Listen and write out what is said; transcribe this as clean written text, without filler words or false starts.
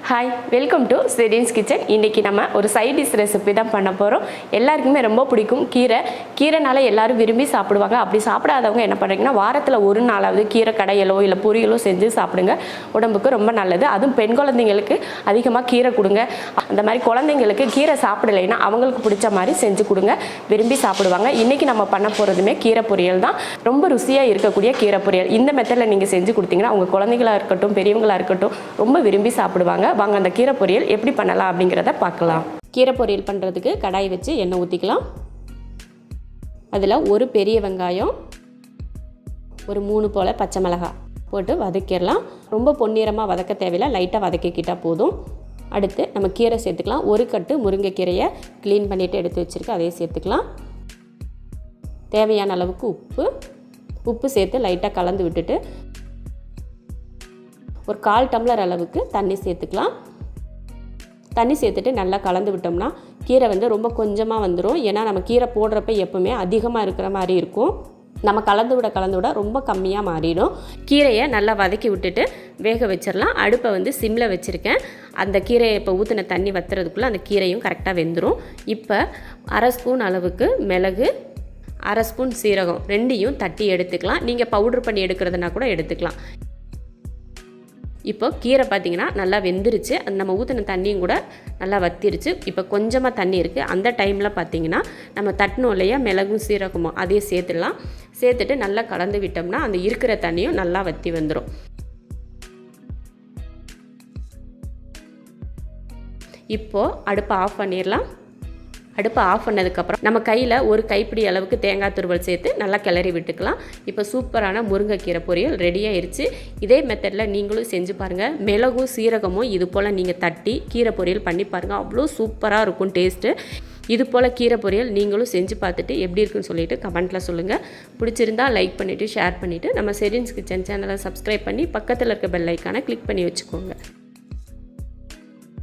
Hi, welcome to Sereen's kitchen. இன்றைக்கி நம்ம ஒரு சைட் டிஷ் ரெசிபி தான் பண்ண போகிறோம். எல்லாருக்குமே ரொம்ப பிடிக்கும் கீரைனால எல்லோரும் விரும்பி சாப்பிடுவாங்க. அப்படி சாப்பிடாதவங்க என்ன பண்ணுறீங்கன்னா, வாரத்தில் ஒரு நாளாவது கீரை கடையலோ இல்லை பொரியலோ செஞ்சு சாப்பிடுங்க. உடம்புக்கு ரொம்ப நல்லது. அதுவும் பெண் குழந்தைங்களுக்கு அதிகமாக கீரை கொடுங்க. அந்த மாதிரி குழந்தைங்களுக்கு கீரை சாப்பிடலைன்னா அவங்களுக்கு பிடிச்ச மாதிரி செஞ்சு கொடுங்க, விரும்பி சாப்பிடுவாங்க. இன்றைக்கி நம்ம பண்ண போகிறதுமே கீரை பொரியல் தான். ரொம்ப ருசியாக இருக்கக்கூடிய கீரை பொரியல். இந்த மெத்தடில் நீங்கள் செஞ்சு கொடுத்தீங்கன்னா அவங்க குழந்தைங்களாக இருக்கட்டும் பெரியவங்களாக இருக்கட்டும் ரொம்ப விரும்பி சாப்பிடுவாங்க. வாங்க அந்த கீரை பொரியல் எப்படி பண்ணலாம் அப்படிங்கிறத பார்க்கலாம். கீரை பொரியல் பண்ணுறதுக்கு கடாய் வச்சு எண்ணெய் ஊற்றிக்கலாம். அதில் ஒரு பெரிய வெங்காயம், ஒரு 3 போல் பச்சை மிளகாய் போட்டு வதக்கிடலாம். ரொம்ப பொன்னிறமாக வதக்க தேவையில்லை, லைட்டாக வதக்கிக்கிட்டால் போதும். அடுத்து நம்ம கீரை சேர்த்துக்கலாம். ஒரு கட்டு முருங்கைக்கீரையை க்ளீன் பண்ணிவிட்டு எடுத்து வச்சுருக்கு, அதையே சேர்த்துக்கலாம். தேவையான அளவுக்கு உப்பு சேர்த்து லைட்டாக கலந்து விட்டுட்டு ஒரு 1/4 டம்ளர் அளவுக்கு தண்ணி சேர்த்துக்கலாம். தண்ணி சேர்த்துட்டு நல்லா கலந்து விட்டோம்னா கீரை ரொம்ப கொஞ்சமாக வந்துடும். ஏன்னா நம்ம கீரை போடுறப்ப எப்பவுமே அதிகமாக இருக்கிற மாதிரி இருக்கும். நம்ம கலந்து விட ரொம்ப கம்மியாக மாறிடும். கீரையை நல்லா வதக்கி விட்டுட்டு வேக வச்சிடலாம். அடுப்பை சிம்மில் வச்சுருக்கேன். அந்த கீரையை இப்போ ஊற்றின தண்ணி வத்துறதுக்குள்ளே அந்த கீரையும் கரெக்டாக வெந்துடும். இப்போ 1/2 ஸ்பூன் அளவுக்கு மிளகு, 1/2 ஸ்பூன் சீரகம் ரெண்டையும் தட்டி எடுத்துக்கலாம். நீங்கள் பவுட்ரு பண்ணி எடுக்கிறதுனா கூட எடுத்துக்கலாம். இப்போ கீரை பார்த்திங்கன்னா நல்லா வெந்துருச்சு. அது நம்ம ஊற்றின தண்ணியும் கூட நல்லா வத்திருச்சு. இப்போ கொஞ்சமாக தண்ணி இருக்குது. அந்த டைமில் பார்த்திங்கன்னா நம்ம தட்டணும் இல்லையா, மிளகும் சீரகமும் அதையும் சேர்த்துடலாம். சேர்த்துட்டு நல்லா கலந்து விட்டோம்னா அந்த இருக்கிற தண்ணியும் நல்லா வற்றி வந்துடும். இப்போது அடுப்பை ஆஃப் பண்ணிடலாம். அடுப்பை ஆஃப் பண்ணதுக்கப்புறம் நம்ம கையில் ஒரு கைப்பிடி அளவுக்கு தேங்காய் துருவல் சேர்த்து நல்லா கிளறி விட்டுக்கலாம். இப்போ சூப்பரான முருங்கைக்கீரை பொரியல் ரெடி ஆயிடுச்சு. இதே மெத்தடில் நீங்களும் செஞ்சு பாருங்கள். மிளகும் சீரகமும் இது போல் நீங்கள் தட்டி கீரை பொரியல் பண்ணி பாருங்கள். அவ்வளோ சூப்பராக இருக்கும் டேஸ்ட்டு. இது போல் கீரை பொரியல் நீங்களும் செஞ்சு பார்த்துட்டு எப்படி இருக்குன்னு சொல்லிவிட்டு கமெண்ட்டில் சொல்லுங்கள். பிடிச்சிருந்தா லைக் பண்ணிவிட்டு ஷேர் பண்ணிவிட்டு நம்ம செரீன்ஸ் கிச்சன் சேனலை சப்ஸ்கிரைப் பண்ணி பக்கத்தில் இருக்க பெல் ஐக்கானை கிளிக் பண்ணி வச்சுக்கோங்க.